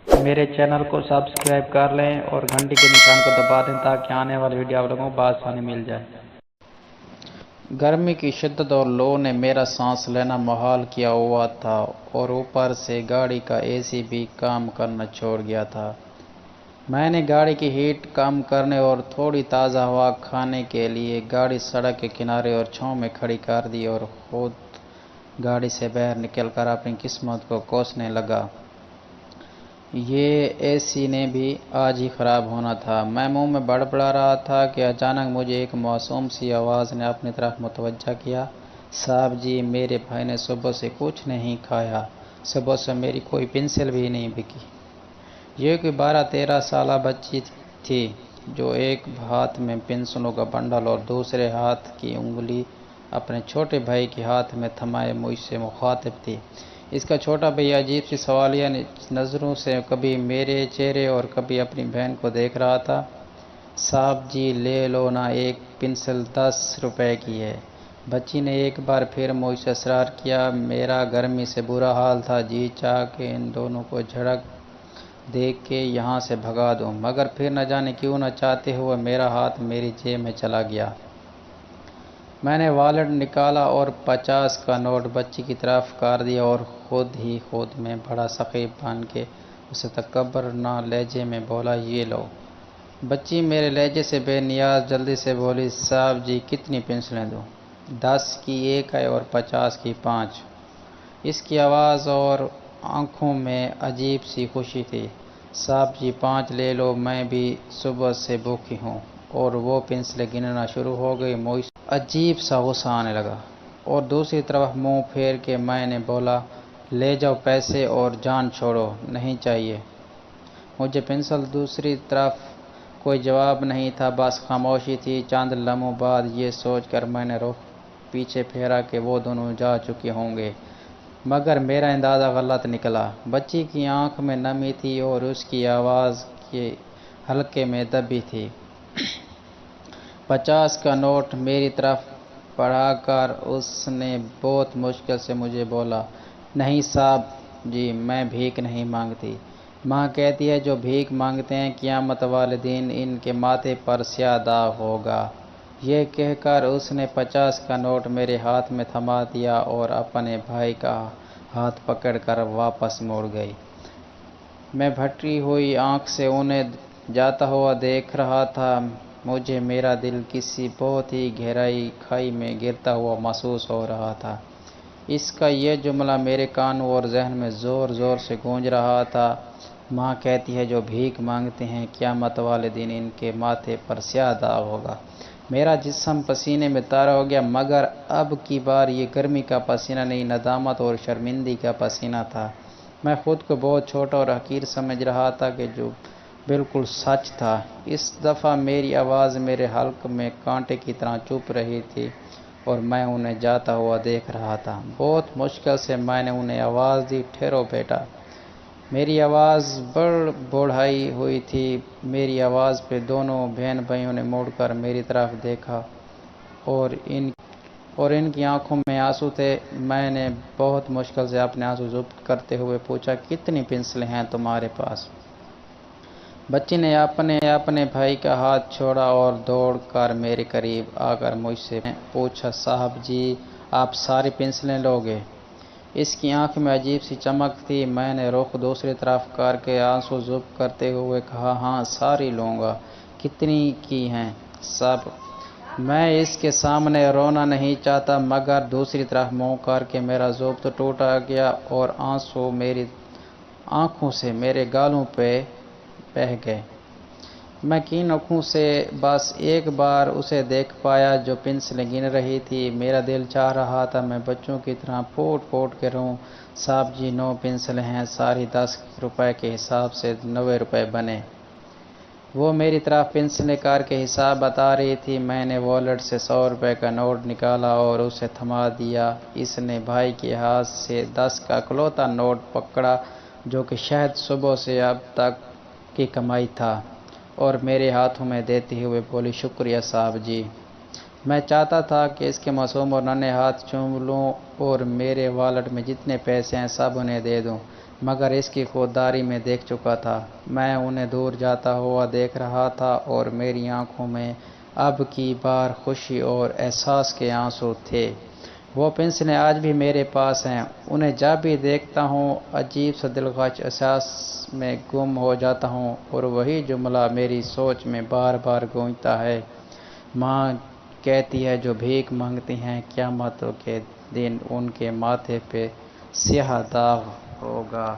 میرے چینل کو سبسکرائب کر لیں اور گھنٹی کے نشان کو دبا دیں تاکہ آنے والی ویڈیو آپ لوگوں کو بآسانی مل جائے۔ گرمی کی شدت اور لو نے میرا سانس لینا محال کیا ہوا تھا اور اوپر سے گاڑی کا اے سی بھی کام کرنا چھوڑ گیا تھا۔ میں نے گاڑی کی ہیٹ کم کرنے اور تھوڑی تازہ ہوا کھانے کے لیے گاڑی سڑک کے کنارے اور چھاؤں میں کھڑی کر دی اور خود گاڑی سے باہر نکل کر اپنی قسمت کو کوسنے لگا۔ یہ اے سی نے بھی آج ہی خراب ہونا تھا۔ میں منہ میں بڑبڑا رہا تھا کہ اچانک مجھے ایک معصوم سی آواز نے اپنی طرف متوجہ کیا۔ صاحب جی، میرے بھائی نے صبح سے کچھ نہیں کھایا، صبح سے میری کوئی پنسل بھی نہیں بکی۔ یہ کوئی 12-13 سالہ بچی تھی جو ایک ہاتھ میں پنسلوں کا بنڈل اور دوسرے ہاتھ کی انگلی اپنے چھوٹے بھائی کے ہاتھ میں تھمائے مجھ سے مخاطب تھی۔ اس کا چھوٹا بھائی عجیب سی سوالیہ نظروں سے کبھی میرے چہرے اور کبھی اپنی بہن کو دیکھ رہا تھا۔ صاحب جی لے لو نا، ایک پنسل 10 روپے کی ہے۔ بچی نے ایک بار پھر مجھ سے اصرار کیا۔ میرا گرمی سے برا حال تھا، جی چاہ کہ ان دونوں کو جھڑک دیکھ کے یہاں سے بھگا دوں، مگر پھر نہ جانے کیوں نہ چاہتے ہوئے میرا ہاتھ میری جیب میں چلا گیا۔ میں نے والیٹ نکالا اور 50 کا نوٹ بچی کی طرف کر دیا اور خود میں بڑا ثقیل بن کے اسے تکبرانہ لہجے میں بولا، یہ لو۔ بچی میرے لہجے سے بے نیاز جلدی سے بولی، صاحب جی کتنی پنسلیں دوں؟ 10 کی ایک ہے اور 50 کی 5۔ اس کی آواز اور آنکھوں میں عجیب سی خوشی تھی۔ صاحب جی 5 لے لو، میں بھی صبح سے بھوکی ہوں۔ اور وہ پنسلیں گننا شروع ہو گئی۔ مجھ عجیب سا غصہ آنے لگا اور دوسری طرف منہ پھیر کے میں نے بولا، لے جاؤ پیسے اور جان چھوڑو۔ نہیں چاہیے مجھے پنسل۔ دوسری طرف کوئی جواب نہیں تھا، بس خاموشی تھی۔ چند لمحوں بعد یہ سوچ کر میں نے رخ پیچھے پھیرا کہ وہ دونوں جا چکے ہوں گے، مگر میرا اندازہ غلط نکلا۔ بچی کی آنکھ میں نمی تھی اور اس کی آواز کے حلقے میں دبی تھی۔ 50 کا نوٹ میری طرف بڑھا کر اس نے بہت مشکل سے مجھے بولا، نہیں صاحب جی، میں بھیک نہیں مانگتی۔ ماں کہتی ہے جو بھیک مانگتے ہیں قیامت والے دن ان کے ماتھے پر سیاہ داغ ہوگا۔ یہ کہہ کر اس نے 50 کا نوٹ میرے ہاتھ میں تھما دیا اور اپنے بھائی کا ہاتھ پکڑ کر واپس مڑ گئی۔ میں بھٹی ہوئی آنکھ سے انہیں جاتا ہوا دیکھ رہا تھا۔ مجھے میرا دل کسی بہت ہی گہرائی کھائی میں گرتا ہوا محسوس ہو رہا تھا۔ اس کا یہ جملہ میرے کانوں اور ذہن میں زور زور سے گونج رہا تھا۔ ماں کہتی ہے جو بھیک مانگتے ہیں قیامت والے دن ان کے ماتھے پر سیاہ داغ ہوگا۔ میرا جسم پسینے میں تر ہو گیا، مگر اب کی بار یہ گرمی کا پسینہ نہیں، ندامت اور شرمندگی کا پسینہ تھا۔ میں خود کو بہت چھوٹا اور حقیر سمجھ رہا تھا، کہ جو بالکل سچ تھا۔ اس دفعہ میری آواز میرے حلق میں کانٹے کی طرح چبھ رہی تھی اور میں انہیں جاتا ہوا دیکھ رہا تھا۔ بہت مشکل سے میں نے انہیں آواز دی، ٹھہرو بیٹا۔ میری آواز بڑھائی ہوئی تھی۔ میری آواز پہ دونوں بہن بھائیوں نے مڑ کر میری طرف دیکھا اور ان کی آنکھوں میں آنسو تھے۔ میں نے بہت مشکل سے اپنے آنسو ضبط کرتے ہوئے پوچھا، کتنی پنسلیں ہیں تمہارے پاس؟ بچی نے اپنے بھائی کا ہاتھ چھوڑا اور دوڑ کر میرے قریب آ کر مجھ سے پوچھا، صاحب جی آپ ساری پنسلیں لو گے؟ اس کی آنکھ میں عجیب سی چمک تھی۔ میں نے رخ دوسری طرف کر کے آنسو ضبط کرتے ہوئے کہا، ہاں ساری لوں گا۔ کتنی کی ہیں؟ سب۔ میں اس کے سامنے رونا نہیں چاہتا، مگر دوسری طرف منہ کر کے میرا ضبط ٹوٹا گیا اور آنسو میری آنکھوں سے میرے گالوں پہ بہہ گئے۔ میں کن آنکھوں سے بس ایک بار اسے دیکھ پایا جو پنسلیں گن رہی تھی۔ میرا دل چاہ رہا تھا میں بچوں کی طرح پھوٹ پھوٹ کے روں، صاحب جی 9 پنسلیں ہیں، ساری 10 روپے کے حساب سے 90 روپے بنے۔ وہ میری طرف پنسلیں کر کے حساب بتا رہی تھی۔ میں نے والیٹ سے 100 روپے کا نوٹ نکالا اور اسے تھما دیا۔ اس نے بھائی کے ہاتھ سے 10 کا اکلوتا نوٹ پکڑا جو کہ شاید صبح سے اب تک کی کمائی تھا، اور میرے ہاتھوں میں دیتے ہوئے بولی، شکریہ صاحب جی۔ میں چاہتا تھا کہ اس کے معصوم اور ننھے ہاتھ چوم لوں اور میرے والیٹ میں جتنے پیسے ہیں سب انہیں دے دوں، مگر اس کی خودداری میں دیکھ چکا تھا۔ میں انہیں دور جاتا ہوا دیکھ رہا تھا اور میری آنکھوں میں اب کی بار خوشی اور احساس کے آنسو تھے۔ وہ پنسلیں آج بھی میرے پاس ہیں، انہیں جب بھی دیکھتا ہوں عجیب سا دلکش احساس میں گم ہو جاتا ہوں، اور وہی جملہ میری سوچ میں بار بار گونجتا ہے، ماں کہتی ہے جو بھیک مانگتی ہیں قیامت کے دن ان کے ماتھے پہ سیاہ داغ ہوگا۔